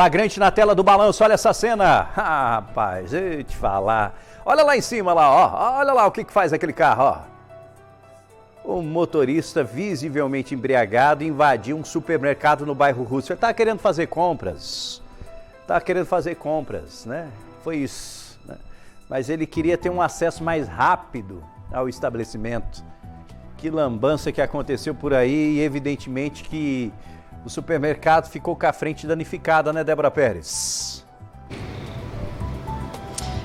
Flagrante na tela do balanço, olha essa cena. Ah, rapaz, deixa eu te falar. Olha lá em cima, lá, ó. Olha lá o que faz aquele carro, ó. O motorista, visivelmente embriagado, invadiu um supermercado no bairro Roosevelt. Tá querendo fazer compras. Né? Foi isso, né? Mas ele queria ter um acesso mais rápido ao estabelecimento. Que lambança que aconteceu por aí e evidentemente que o supermercado ficou com a frente danificada, né, Débora Pérez?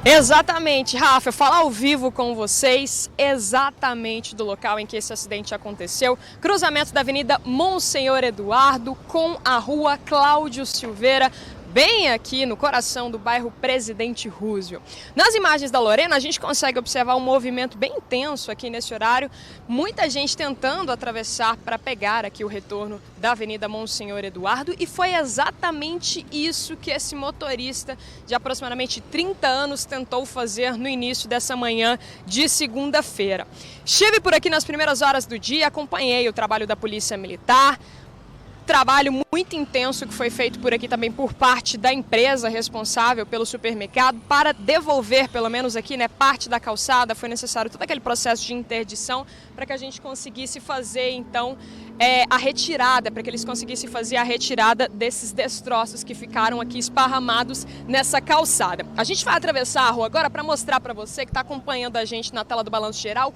Exatamente, Rafa, eu falo ao vivo com vocês exatamente do local em que esse acidente aconteceu. Cruzamento da Avenida Monsenhor Eduardo com a Rua Cláudio Silveira, bem aqui no coração do bairro Presidente Roosevelt. Nas imagens da Lorena, a gente consegue observar um movimento bem intenso aqui nesse horário. Muita gente tentando atravessar para pegar aqui o retorno da Avenida Monsenhor Eduardo. E foi exatamente isso que esse motorista de aproximadamente 30 anos tentou fazer no início dessa manhã de segunda-feira. Estive por aqui nas primeiras horas do dia, acompanhei o trabalho da Polícia Militar. Trabalho muito intenso que foi feito por aqui também por parte da empresa responsável pelo supermercado para devolver, pelo menos aqui, né, parte da calçada. Foi necessário todo aquele processo de interdição para que a gente conseguisse fazer, então, a retirada, para que eles conseguissem fazer a retirada desses destroços que ficaram aqui esparramados nessa calçada. A gente vai atravessar a rua agora para mostrar para você que está acompanhando a gente na tela do Balanço Geral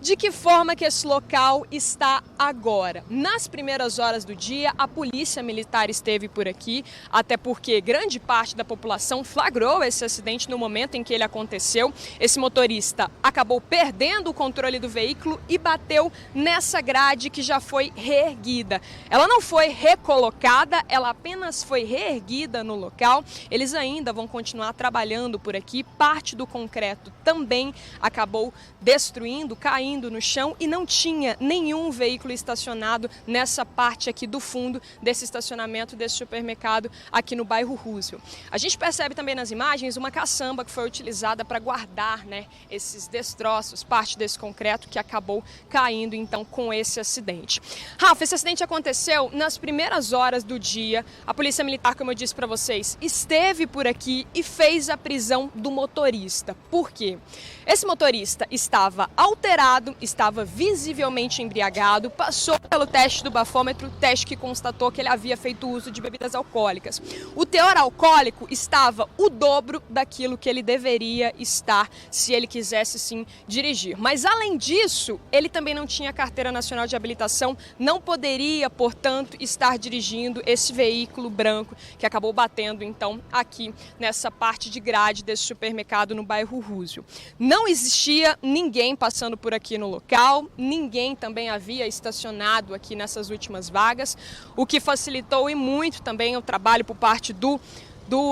de que forma que esse local está agora. Nas primeiras horas do dia, a Polícia Militar esteve por aqui, até porque grande parte da população flagrou esse acidente no momento em que ele aconteceu. Esse motorista acabou perdendo o controle do veículo e bateu nessa grade que já foi reerguida. Ela não foi recolocada, ela apenas foi reerguida no local. Eles ainda vão continuar trabalhando por aqui. Parte do concreto também acabou destruindo, caindo no chão e não tinha nenhum veículo estacionado nessa parte aqui do fundo desse estacionamento desse supermercado aqui no bairro Roosevelt. A gente percebe também nas imagens uma caçamba que foi utilizada para guardar, né, esses destroços, parte desse concreto que acabou caindo então com esse acidente. Rafa, esse acidente aconteceu nas primeiras horas do dia. A Polícia Militar, como eu disse para vocês, esteve por aqui e fez a prisão do motorista. Por quê? Esse motorista estava alterado, estava visivelmente embriagado, passou pelo teste do bafômetro, teste que constatou que ele havia feito uso de bebidas alcoólicas. O teor alcoólico estava o dobro daquilo que ele deveria estar se ele quisesse sim dirigir. Mas além disso, ele também não tinha carteira nacional de habilitação, não poderia, portanto, estar dirigindo esse veículo branco que acabou batendo então aqui nessa parte de grade desse supermercado no bairro Roosevelt. Não existia ninguém passando por aqui no local, ninguém também havia estacionado aqui nessas últimas vagas, o que facilitou e muito também o trabalho por parte do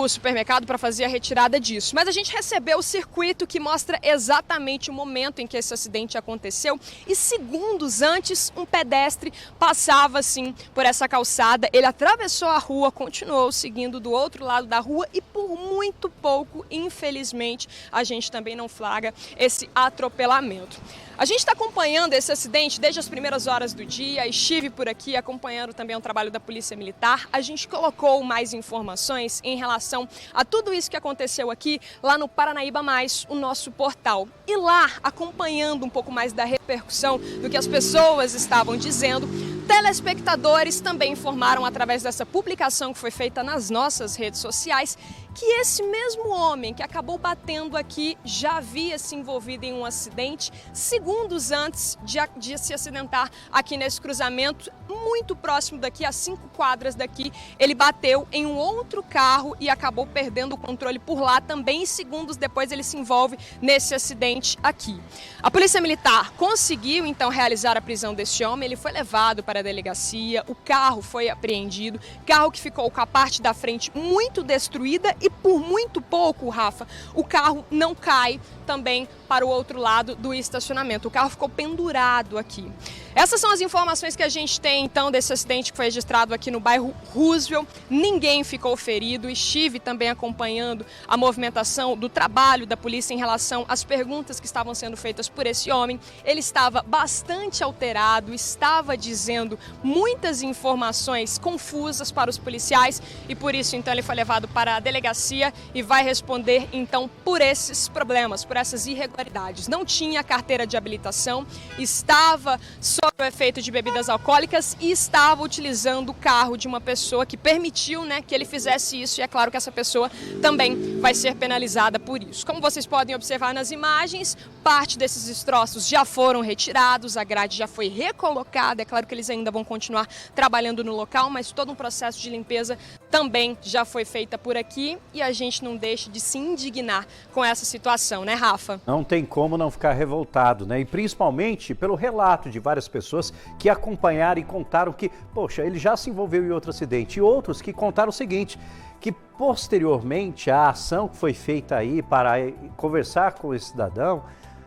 supermercado para fazer a retirada disso. Mas a gente recebeu o circuito que mostra exatamente o momento em que esse acidente aconteceu e segundos antes um pedestre passava assim por essa calçada, ele atravessou a rua, continuou seguindo do outro lado da rua e por muito pouco, infelizmente, a gente também não flagra esse atropelamento. A gente está acompanhando esse acidente desde as primeiras horas do dia, estive por aqui acompanhando também o trabalho da Polícia Militar. A gente colocou mais informações em relação a tudo isso que aconteceu aqui lá no Paranaíba Mais, o nosso portal. E lá, acompanhando um pouco mais da repercussão do que as pessoas estavam dizendo, telespectadores também informaram através dessa publicação que foi feita nas nossas redes sociais que esse mesmo homem que acabou batendo aqui já havia se envolvido em um acidente segundos antes de se acidentar aqui nesse cruzamento, muito próximo daqui, a 5 quadras daqui. Ele bateu em um outro carro e acabou perdendo o controle por lá também, e segundos depois ele se envolve nesse acidente aqui. A Polícia Militar conseguiu então realizar a prisão desse homem, ele foi levado para a delegacia, o carro foi apreendido, carro que ficou com a parte da frente muito destruída e por muito pouco, Rafa, o carro não cai também para o outro lado do estacionamento. O carro ficou pendurado aqui. Essas são as informações que a gente tem, então, desse acidente que foi registrado aqui no bairro Roosevelt. Ninguém ficou ferido. Estive também acompanhando a movimentação do trabalho da polícia em relação às perguntas que estavam sendo feitas por esse homem. Ele estava bastante alterado, estava dizendo dando muitas informações confusas para os policiais e por isso então ele foi levado para a delegacia e vai responder então por esses problemas, por essas irregularidades. Não tinha carteira de habilitação, estava sob o efeito de bebidas alcoólicas e estava utilizando o carro de uma pessoa que permitiu, né, que ele fizesse isso, e é claro que essa pessoa também vai ser penalizada por isso. Como vocês podem observar nas imagens, parte desses destroços já foram retirados, a grade já foi recolocada, é claro que eles ainda vão continuar trabalhando no local, mas todo um processo de limpeza também já foi feita por aqui e a gente não deixa de se indignar com essa situação, né, Rafa? Não tem como não ficar revoltado, né? E principalmente pelo relato de várias pessoas que acompanharam e contaram que, poxa, ele já se envolveu em outro acidente. E outros que contaram o seguinte, que posteriormente a ação que foi feita aí para conversar com esse cidadão,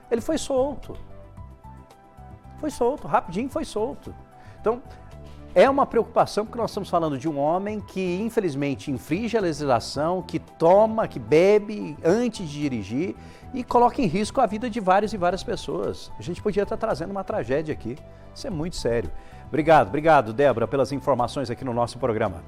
ele foi solto. Foi solto, rapidinho foi solto. Então, é uma preocupação porque nós estamos falando de um homem que infelizmente infringe a legislação, que toma, que bebe antes de dirigir e coloca em risco a vida de várias e várias pessoas. A gente podia estar trazendo uma tragédia aqui. Isso é muito sério. Obrigado, Débora, pelas informações aqui no nosso programa.